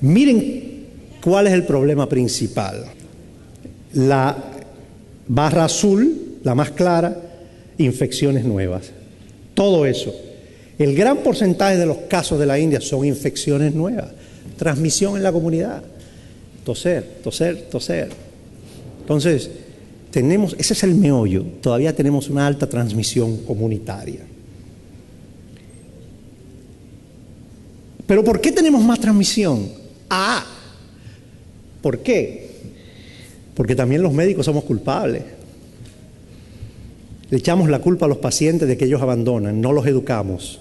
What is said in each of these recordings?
Miren cuál es el problema principal. La barra azul, la más clara, infecciones nuevas. Todo eso. El gran porcentaje de los casos de la India son infecciones nuevas. Transmisión en la comunidad. Toser, toser, toser. Entonces, ese es el meollo. Todavía tenemos una alta transmisión comunitaria. ¿Pero por qué tenemos más transmisión? ¿Por qué? Porque también los médicos somos culpables. Le echamos la culpa a los pacientes de que ellos abandonan, no los educamos.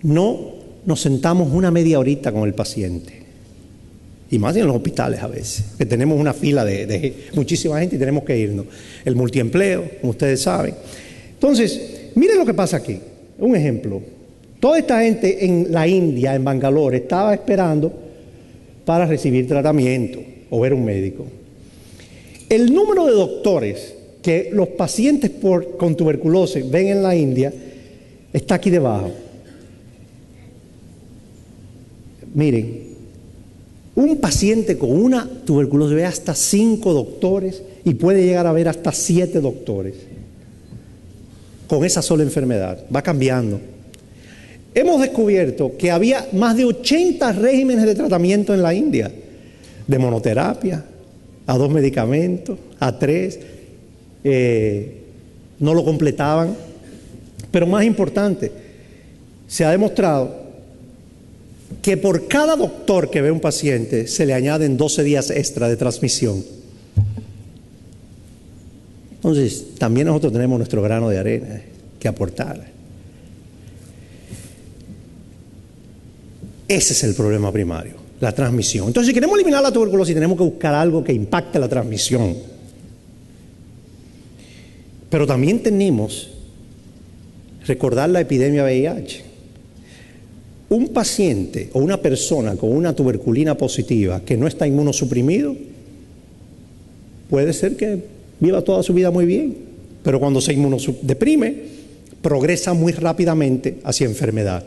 No nos sentamos una media horita con el paciente. Y más en los hospitales a veces, que tenemos una fila de muchísima gente y tenemos que irnos. El multiempleo, como ustedes saben. Entonces, miren lo que pasa aquí. Un ejemplo. Toda esta gente en la India, en Bangalore, estaba esperando para recibir tratamiento o ver un médico. El número de doctores que los pacientes con tuberculosis ven en la India está aquí debajo. Miren, un paciente con una tuberculosis ve hasta 5 doctores y puede llegar a ver hasta 7 doctores con esa sola enfermedad. Va cambiando. Hemos descubierto que había más de 80 regímenes de tratamiento en la India, de monoterapia, a 2 medicamentos, a 3, no lo completaban. Pero más importante, se ha demostrado que por cada doctor que ve un paciente se le añaden 12 días extra de transmisión. Entonces, también nosotros tenemos nuestro grano de arena que aportar. Ese es el problema primario, la transmisión. Entonces, si queremos eliminar la tuberculosis, tenemos que buscar algo que impacte la transmisión. Pero también tenemos que recordar la epidemia VIH. Un paciente o una persona con una tuberculina positiva que no está inmunosuprimido, puede ser que viva toda su vida muy bien, pero cuando se inmunodeprime, progresa muy rápidamente hacia enfermedad.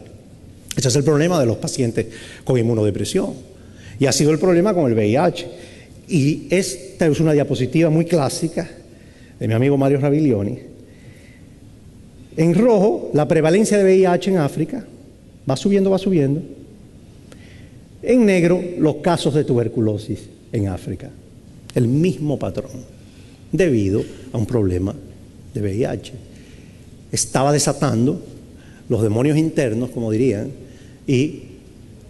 Ese es el problema de los pacientes con inmunodepresión. Y ha sido el problema con el VIH. Y esta es una diapositiva muy clásica de mi amigo Mario Raviglioni. En rojo, la prevalencia de VIH en África. Va subiendo, va subiendo. En negro, los casos de tuberculosis en África. El mismo patrón, debido a un problema de VIH. Estaba desatando los demonios internos, como dirían, y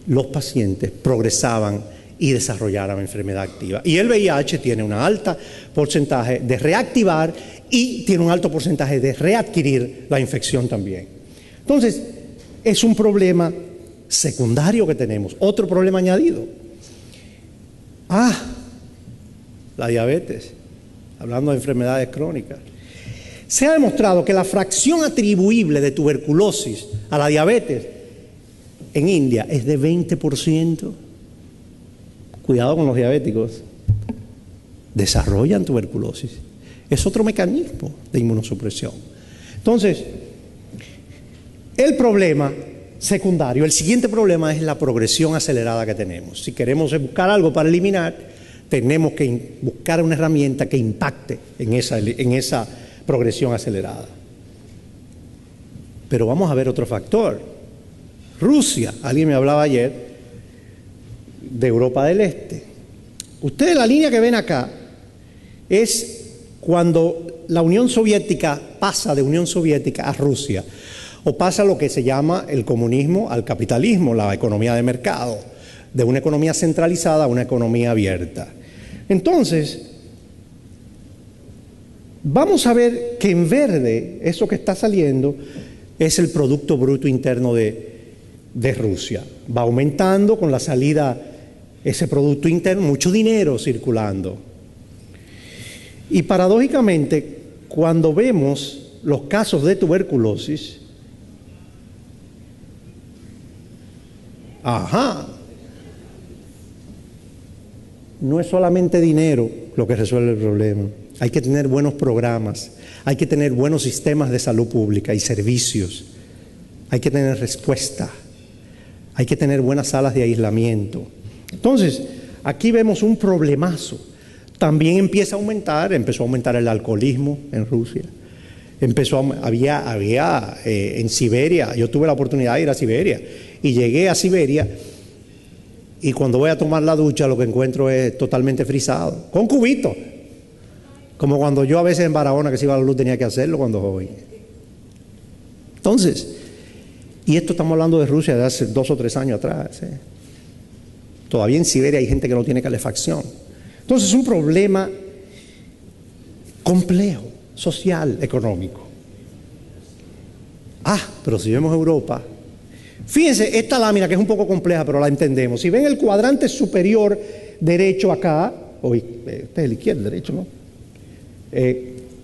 los pacientes progresaban y desarrollaban enfermedad activa. Y el VIH tiene un alto porcentaje de reactivar y tiene un alto porcentaje de readquirir la infección también. Entonces, es un problema secundario que tenemos. Otro problema añadido. La diabetes. Hablando de enfermedades crónicas. Se ha demostrado que la fracción atribuible de tuberculosis a la diabetes en India es de 20%. Cuidado con los diabéticos. Desarrollan tuberculosis. Es otro mecanismo de inmunosupresión. Entonces, el problema secundario, el siguiente problema es la progresión acelerada que tenemos. Si queremos buscar algo para eliminar, tenemos que buscar una herramienta que impacte en esa progresión acelerada. Pero vamos a ver otro factor. Rusia, alguien me hablaba ayer de Europa del Este. Ustedes, la línea que ven acá es cuando la Unión Soviética pasa de Unión Soviética a Rusia, o pasa lo que se llama el comunismo al capitalismo, la economía de mercado, de una economía centralizada a una economía abierta. Entonces, vamos a ver que en verde, eso que está saliendo, es el Producto Bruto Interno de Rusia. Va aumentando con la salida, ese Producto Interno, mucho dinero circulando. Y paradójicamente, cuando vemos los casos de tuberculosis, no es solamente dinero lo que resuelve el problema. Hay que tener buenos programas, hay que tener buenos sistemas de salud pública y servicios, hay que tener respuesta, hay que tener buenas salas de aislamiento, Entonces, aquí vemos un problemazo. También empezó a aumentar el alcoholismo en Rusia. Había en Siberia, yo tuve la oportunidad de ir a Siberia y llegué a Siberia y cuando voy a tomar la ducha lo que encuentro es totalmente frisado, con cubitos, como cuando yo a veces en Barahona que se iba a la luz tenía que hacerlo cuando joven. Entonces, y esto estamos hablando de Rusia de hace 2 o 3 años atrás. Todavía en Siberia hay gente que no tiene calefacción. Entonces es un problema complejo, social, económico. Pero si vemos Europa, fíjense, esta lámina que es un poco compleja, pero la entendemos. Si ven el cuadrante superior derecho acá, este es el izquierdo, derecho, ¿no?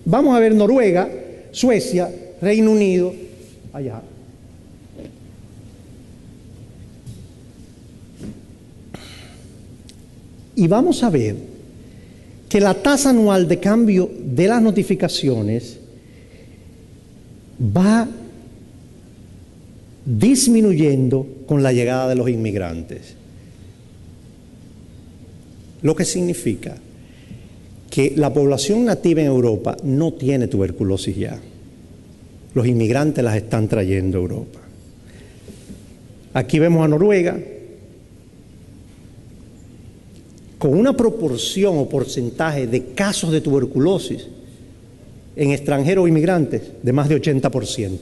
Vamos a ver Noruega, Suecia, Reino Unido, allá. Y vamos a ver que la tasa anual de cambio de las notificaciones va disminuyendo con la llegada de los inmigrantes. Lo que significa que la población nativa en Europa no tiene tuberculosis ya. Los inmigrantes las están trayendo a Europa. Aquí vemos a Noruega con una proporción o porcentaje de casos de tuberculosis en extranjeros o inmigrantes de más de 80%.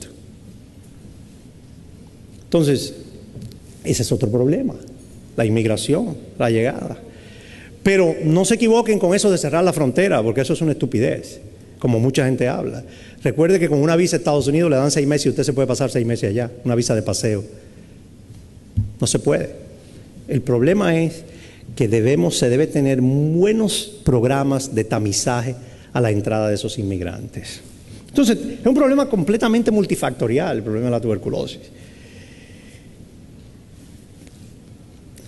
Entonces, ese es otro problema, la inmigración, la llegada. Pero no se equivoquen con eso de cerrar la frontera, porque eso es una estupidez, como mucha gente habla. Recuerde que con una visa a Estados Unidos le dan 6 meses y usted se puede pasar 6 meses allá, una visa de paseo. No se puede. El problema es que se debe tener buenos programas de tamizaje a la entrada de esos inmigrantes. Entonces, es un problema completamente multifactorial, el problema de la tuberculosis.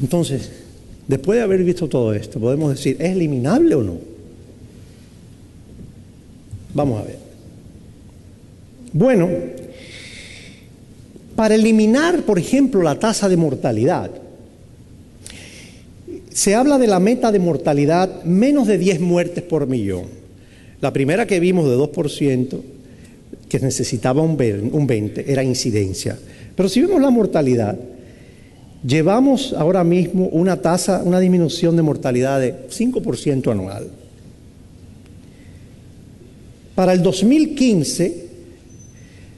Entonces, después de haber visto todo esto, podemos decir, ¿es eliminable o no? Vamos a ver. Bueno, para eliminar, por ejemplo, la tasa de mortalidad, se habla de la meta de mortalidad menos de 10 muertes por millón. La primera que vimos de 2%, que necesitaba un 20%, era incidencia. Pero si vemos la mortalidad, llevamos ahora mismo una disminución de mortalidad de 5% anual. Para el 2015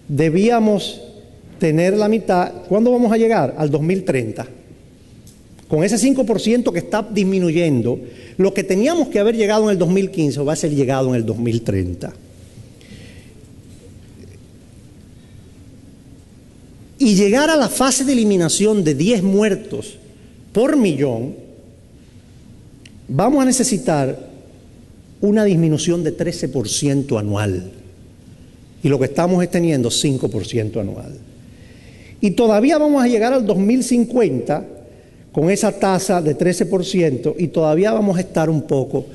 debíamos tener la mitad. ¿Cuándo vamos a llegar? Al 2030. Con ese 5% que está disminuyendo, lo que teníamos que haber llegado en el 2015 va a ser llegado en el 2030. Y llegar a la fase de eliminación de 10 muertos por millón, vamos a necesitar una disminución de 13% anual. Y lo que estamos es teniendo 5% anual. Y todavía vamos a llegar al 2050 con esa tasa de 13% y todavía vamos a estar un poco,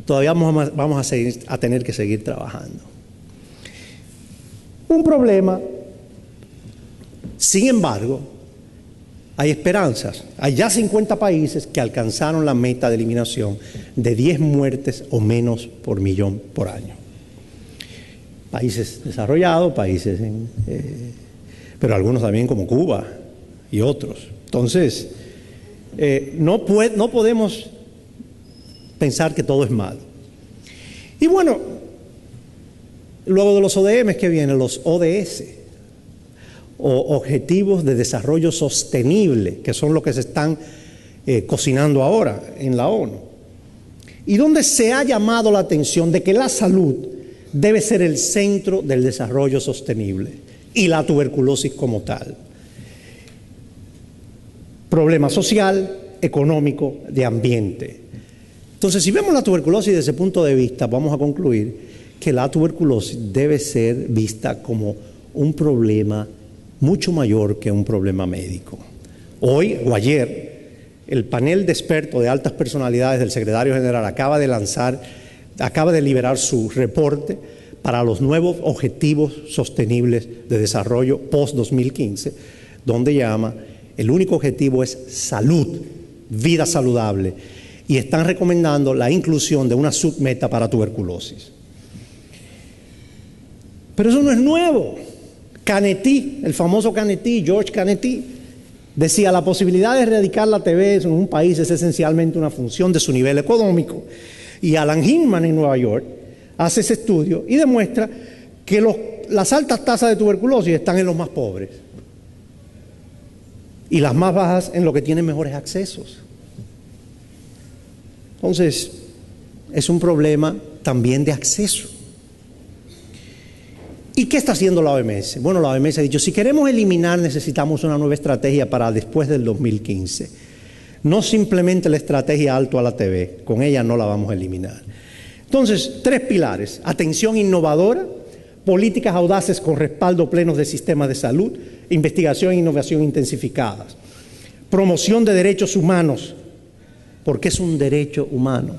todavía vamos a tener que seguir trabajando. Un problema, sin embargo, hay esperanzas. Hay ya 50 países que alcanzaron la meta de eliminación de 10 muertes o menos por millón por año. Países desarrollados, pero algunos también como Cuba y otros. Entonces, no podemos pensar que todo es malo. Y bueno, luego de los ODM, ¿qué vienen? Los ODS, o Objetivos de Desarrollo Sostenible, que son los que se están cocinando ahora en la ONU. Y donde se ha llamado la atención de que la salud debe ser el centro del desarrollo sostenible y la tuberculosis como tal. Problema social, económico, de ambiente. Entonces, si vemos la tuberculosis desde ese punto de vista, vamos a concluir que la tuberculosis debe ser vista como un problema mucho mayor que un problema médico. Hoy o ayer, el panel de expertos de altas personalidades del secretario general acaba de liberar su reporte para los nuevos objetivos sostenibles de desarrollo post-2015, donde llama, el único objetivo es salud vida saludable, y están recomendando la inclusión de una submeta para tuberculosis. Pero eso no es nuevo. Canetti, el famoso Canetti, George Canetti, decía: la posibilidad de erradicar la TB en un país es esencialmente una función de su nivel económico. Y Alan Hinman en Nueva York hace ese estudio y demuestra que las altas tasas de tuberculosis están en los más pobres y las más bajas en los que tienen mejores accesos. Entonces, es un problema también de acceso. ¿Y qué está haciendo la OMS? Bueno, la OMS ha dicho: si queremos eliminar, necesitamos una nueva estrategia para después del 2015. No simplemente la estrategia alto a la TB, con ella no la vamos a eliminar. Entonces, 3 pilares: atención innovadora, políticas audaces con respaldo pleno de sistemas de salud, investigación e innovación intensificadas, promoción de derechos humanos, porque es un derecho humano,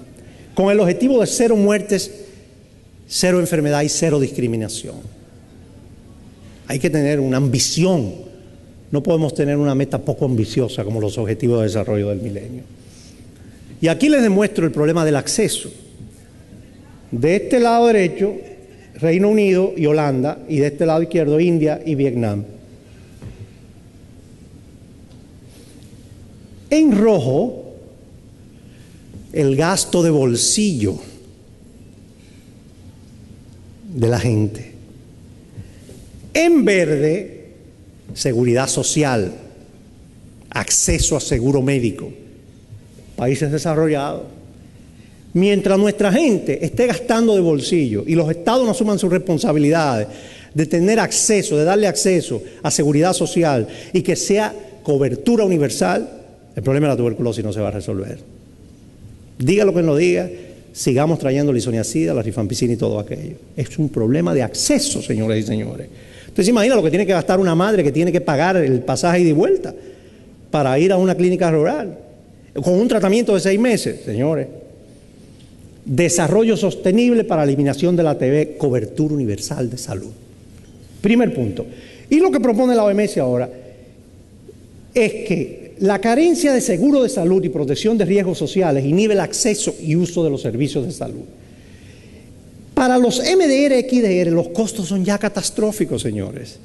con el objetivo de 0 muertes, 0 enfermedad y 0 discriminación. Hay que tener una ambición. No podemos tener una meta poco ambiciosa como los Objetivos de Desarrollo del Milenio. Y aquí les demuestro el problema del acceso. De este lado derecho, Reino Unido y Holanda, y de este lado izquierdo, India y Vietnam. En rojo, el gasto de bolsillo de la gente. En verde, seguridad social, acceso a seguro médico, países desarrollados. Mientras nuestra gente esté gastando de bolsillo y los estados no asuman sus responsabilidades de tener acceso, de darle acceso a seguridad social y que sea cobertura universal, el problema de la tuberculosis no se va a resolver. Diga lo que nos diga, sigamos trayendo la isoniazida, la rifampicina y todo aquello. Es un problema de acceso, señores y señores. Entonces, imagina lo que tiene que gastar una madre que tiene que pagar el pasaje ida y vuelta para ir a una clínica rural, con un tratamiento de 6 meses, señores. Desarrollo sostenible para eliminación de la TB, cobertura universal de salud. Primer punto. Y lo que propone la OMS ahora es que la carencia de seguro de salud y protección de riesgos sociales inhibe el acceso y uso de los servicios de salud. Para los MDR, XDR, los costos son ya catastróficos, señores.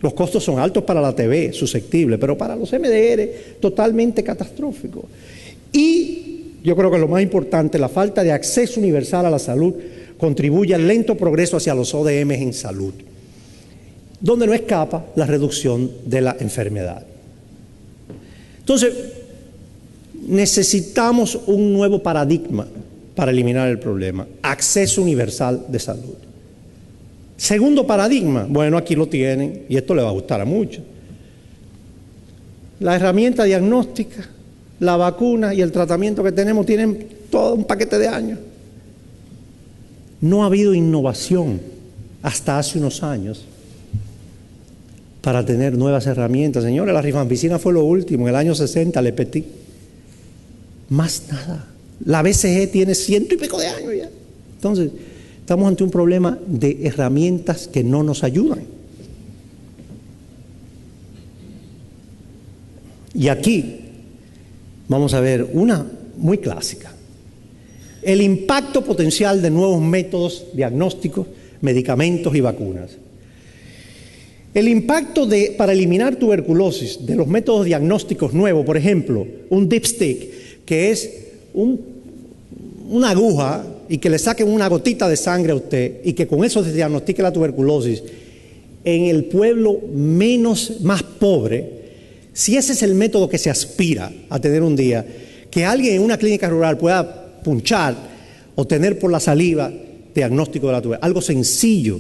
Los costos son altos para la TB, susceptible, pero para los MDR, totalmente catastróficos. Y yo creo que lo más importante, la falta de acceso universal a la salud contribuye al lento progreso hacia los ODM en salud, donde no escapa la reducción de la enfermedad. Entonces, necesitamos un nuevo paradigma para eliminar el problema: acceso universal de salud. Segundo paradigma, bueno, aquí lo tienen, y esto le va a gustar a muchos. La herramienta diagnóstica, la vacuna y el tratamiento que tenemos tienen todo un paquete de años. No ha habido innovación hasta hace unos años para tener nuevas herramientas. Señores, la rifampicina fue lo último, en el año 60, le Petit. Más nada. La BCG tiene 100 y pico de años ya. Entonces, estamos ante un problema de herramientas que no nos ayudan. Y aquí vamos a ver una muy clásica: el impacto potencial de nuevos métodos diagnósticos, medicamentos y vacunas. El impacto para eliminar tuberculosis de los métodos diagnósticos nuevos, por ejemplo, un dipstick, que es una aguja y que le saquen una gotita de sangre a usted y que con eso se diagnostique la tuberculosis en el pueblo más pobre. Si ese es el método que se aspira a tener un día, que alguien en una clínica rural pueda punchar o tener por la saliva diagnóstico de la tuberculosis, algo sencillo,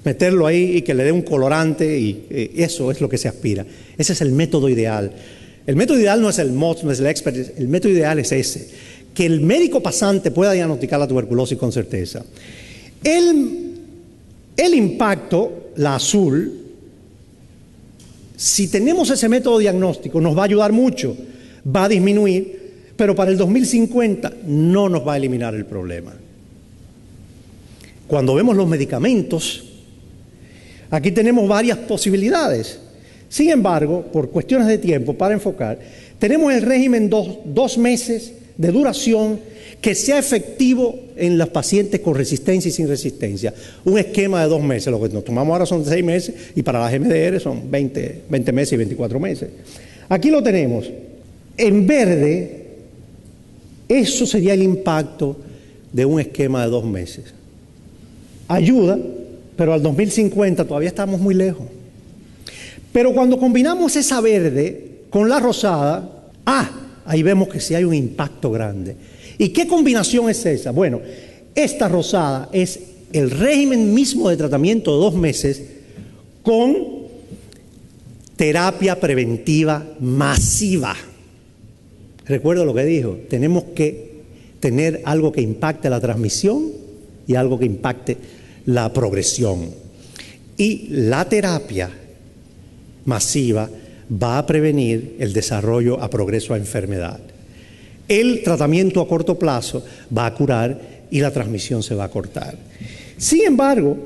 meterlo ahí y que le dé un colorante, y eso es lo que se aspira. Ese es el método ideal. El método ideal no es el MOTS, no es el expert, el método ideal es ese: que el médico pasante pueda diagnosticar la tuberculosis con certeza. El impacto, la azul, si tenemos ese método diagnóstico, nos va a ayudar mucho, va a disminuir, pero para el 2050 no nos va a eliminar el problema. Cuando vemos los medicamentos, aquí tenemos varias posibilidades. Sin embargo, por cuestiones de tiempo, para enfocar, Tenemos el régimen 2 meses de duración que sea efectivo en los pacientes con resistencia y sin resistencia. Un esquema de 2 meses. Lo que nos tomamos ahora son 6 meses y para las MDR son 20 meses y 24 meses. Aquí lo tenemos. En verde, eso sería el impacto de un esquema de 2 meses. Ayuda, pero al 2050 todavía estamos muy lejos. Pero cuando combinamos esa verde con la rosada, ahí vemos que sí hay un impacto grande. ¿Y qué combinación es esa? Bueno, esta rosada es el régimen mismo de tratamiento de 2 meses con terapia preventiva masiva. Recuerdo lo que dijo, tenemos que tener algo que impacte la transmisión y algo que impacte la progresión. Y la terapia masiva va a prevenir el desarrollo a progreso a enfermedad. El tratamiento a corto plazo va a curar y la transmisión se va a cortar. Sin embargo,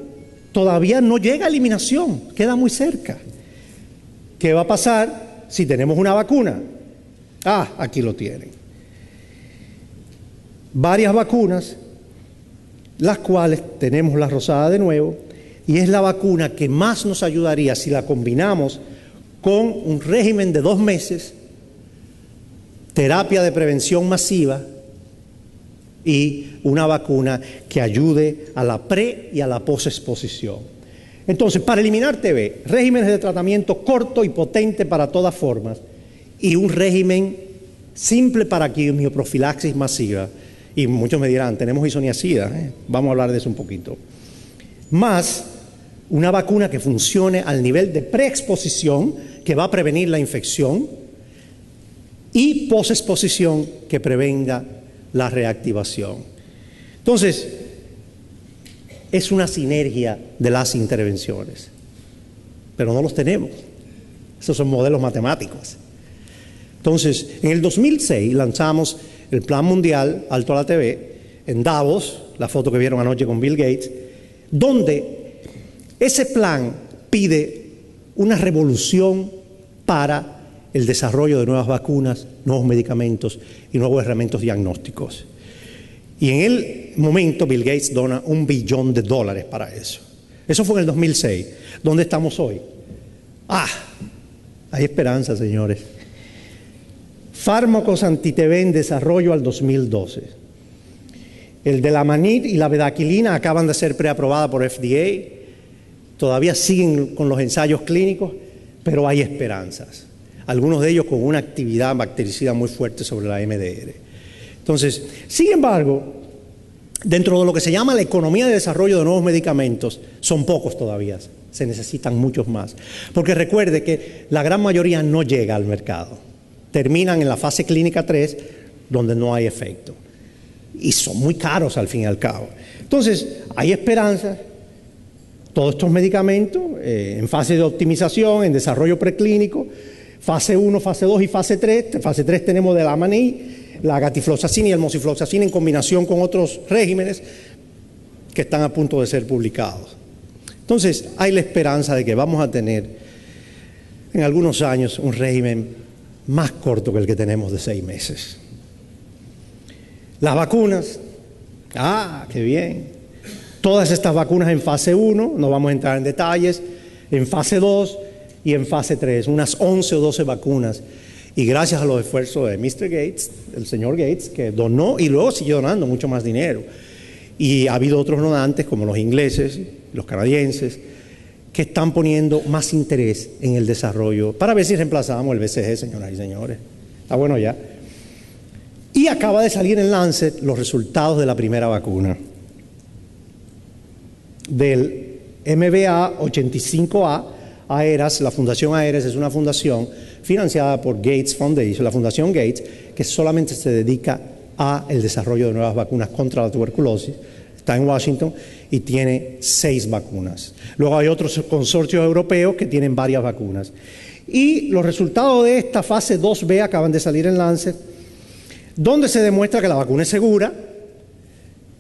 todavía no llega a eliminación, queda muy cerca. ¿Qué va a pasar si tenemos una vacuna? Aquí lo tienen. Varias vacunas, las cuales tenemos la rosada de nuevo, y es la vacuna que más nos ayudaría si la combinamos con un régimen de 2 meses, terapia de prevención masiva y una vacuna que ayude a la pre y a la posexposición. Entonces, para eliminar TB, regímenes de tratamiento corto y potente para todas formas y un régimen simple para quimioprofilaxis masiva. Y muchos me dirán, tenemos isoniazida, vamos a hablar de eso un poquito. Más una vacuna que funcione al nivel de preexposición, que va a prevenir la infección, y posexposición, que prevenga la reactivación. Entonces, es una sinergia de las intervenciones, pero no los tenemos. Esos son modelos matemáticos. Entonces, en el 2006 lanzamos el Plan Mundial Alto a la TB en Davos, la foto que vieron anoche con Bill Gates, donde ese plan pide una revolución para el desarrollo de nuevas vacunas, nuevos medicamentos y nuevos herramientas diagnósticos. Y en el momento Bill Gates dona $1 billón para eso. Eso fue en el 2006. ¿Dónde estamos hoy? Hay esperanza, señores. Fármacos anti-TB en desarrollo al 2012. El de la Amanit y la bedaquilina acaban de ser preaprobadas por FDA. Todavía siguen con los ensayos clínicos, pero hay esperanzas. Algunos de ellos con una actividad bactericida muy fuerte sobre la MDR. Entonces, sin embargo, dentro de lo que se llama la economía de desarrollo de nuevos medicamentos, son pocos todavía, se necesitan muchos más. Porque recuerde que la gran mayoría no llega al mercado. Terminan en la fase clínica 3, donde no hay efecto. Y son muy caros al fin y al cabo. Entonces, hay esperanza. Todos estos medicamentos en fase de optimización, en desarrollo preclínico, fase 1, fase 2 y fase 3. En fase 3 tenemos de la Amanit, la gatifloxacina y el mosifloxacina en combinación con otros regímenes que están a punto de ser publicados. Entonces, hay la esperanza de que vamos a tener en algunos años un régimen más corto que el que tenemos de 6 meses. Las vacunas, qué bien. Todas estas vacunas en fase 1, no vamos a entrar en detalles, en fase 2 y en fase 3, unas 11 o 12 vacunas. Y gracias a los esfuerzos de Mr. Gates, el señor Gates, que donó y luego siguió donando mucho más dinero. Y ha habido otros donantes, como los ingleses, los canadienses, que están poniendo más interés en el desarrollo para ver si reemplazamos el BCG, señoras y señores. Está bueno ya. Y acaba de salir en Lancet los resultados de la primera vacuna. Del MVA-85A, AERAS, la Fundación AERAS es una fundación financiada por Gates Foundation, la Fundación Gates, que solamente se dedica al desarrollo de nuevas vacunas contra la tuberculosis. Está en Washington y tiene 6 vacunas. Luego hay otros consorcios europeos que tienen varias vacunas. Y los resultados de esta fase 2B acaban de salir en Lancet, donde se demuestra que la vacuna es segura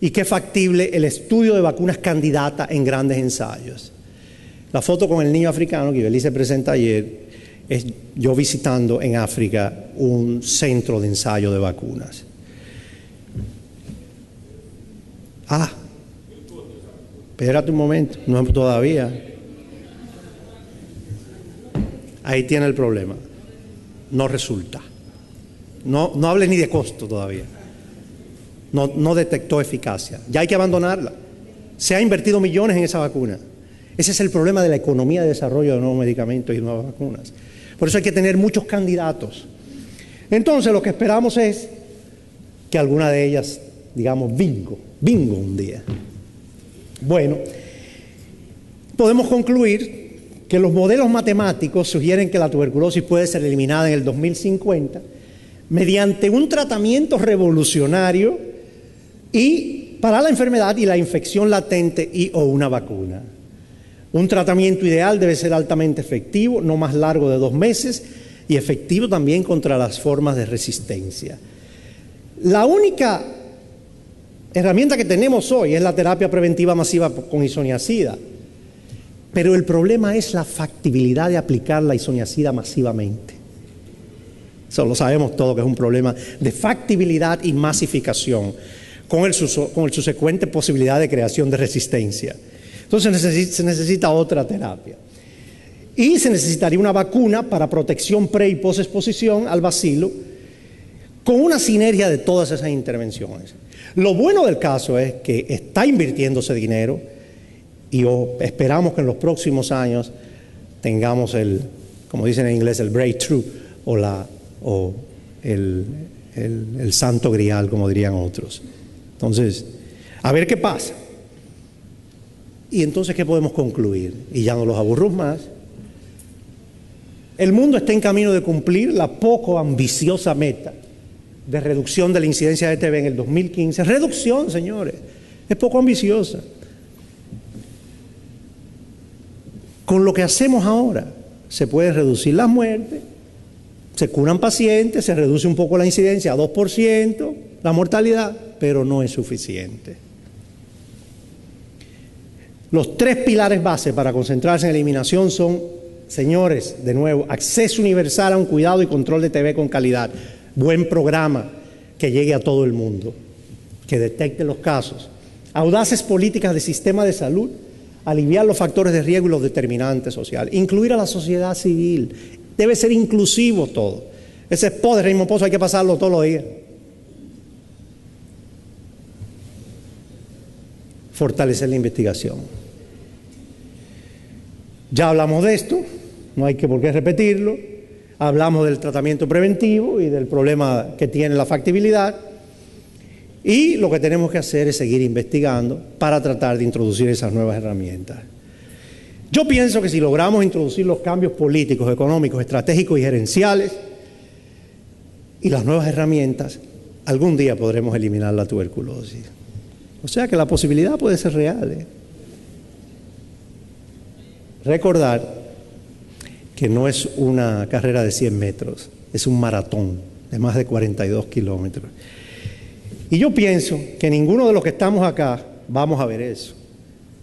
y que es factible el estudio de vacunas candidatas en grandes ensayos. La foto con el niño africano que Ibelice presenta ayer es yo visitando en África un centro de ensayo de vacunas. Espérate un momento, no todavía. Ahí tiene el problema. No resulta. No hable ni de costo todavía. No detectó eficacia. Ya hay que abandonarla. Se ha invertido millones en esa vacuna. Ese es el problema de la economía de desarrollo de nuevos medicamentos y nuevas vacunas. Por eso hay que tener muchos candidatos. Entonces lo que esperamos es que alguna de ellas, digamos, bingo un día. Bueno, podemos concluir que los modelos matemáticos sugieren que la tuberculosis puede ser eliminada en el 2050 mediante un tratamiento revolucionario y para la enfermedad y la infección latente o una vacuna. Un tratamiento ideal debe ser altamente efectivo, no más largo de 2 meses y efectivo también contra las formas de resistencia. La única herramienta que tenemos hoy es la terapia preventiva masiva con isoniazida, pero el problema es la factibilidad de aplicar la isoniazida masivamente. Eso lo sabemos todo, que es un problema de factibilidad y masificación, con el subsecuente posibilidad de creación de resistencia. Entonces se necesita otra terapia. Y se necesitaría una vacuna para protección pre- y posexposición al bacilo, con una sinergia de todas esas intervenciones. Lo bueno del caso es que está invirtiéndose dinero y esperamos que en los próximos años tengamos como dicen en inglés, el breakthrough o el santo grial, como dirían otros. Entonces, a ver qué pasa. Y entonces, ¿qué podemos concluir? Y ya no los aburro más. El mundo está en camino de cumplir la poco ambiciosa meta de reducción de la incidencia de TB en el 2015. Reducción, señores, es poco ambiciosa. Con lo que hacemos ahora, se puede reducir las muertes, se curan pacientes, se reduce un poco la incidencia a 2%, la mortalidad, pero no es suficiente. Los 3 pilares base para concentrarse en eliminación son, señores, de nuevo, acceso universal a un cuidado y control de TB con calidad, buen programa que llegue a todo el mundo, que detecte los casos, audaces políticas de sistema de salud, aliviar los factores de riesgo y los determinantes sociales, incluir a la sociedad civil, debe ser inclusivo todo. Ese spot de Raymond Pozo hay que pasarlo todos los días. Fortalecer la investigación. Ya hablamos de esto, no hay por qué repetirlo. Hablamos del tratamiento preventivo y del problema que tiene la factibilidad. Y lo que tenemos que hacer es seguir investigando para tratar de introducir esas nuevas herramientas. Yo pienso que si logramos introducir los cambios políticos, económicos, estratégicos y gerenciales y las nuevas herramientas, algún día podremos eliminar la tuberculosis. O sea que la posibilidad puede ser real. Recordar que no es una carrera de 100 metros, es un maratón de más de 42 kilómetros. Y yo pienso que ninguno de los que estamos acá vamos a ver eso,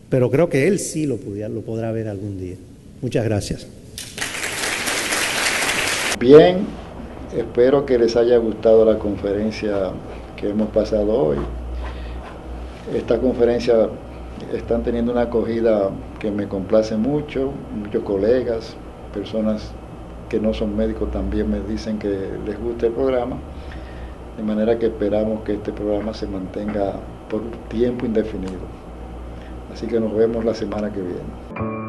pero creo que él sí lo podrá ver algún día. Muchas gracias. Bien, espero que les haya gustado la conferencia que hemos pasado hoy. Esta conferencia están teniendo una acogida que me complace mucho, muchos colegas, personas que no son médicos también me dicen que les gusta el programa, de manera que esperamos que este programa se mantenga por un tiempo indefinido. Así que nos vemos la semana que viene.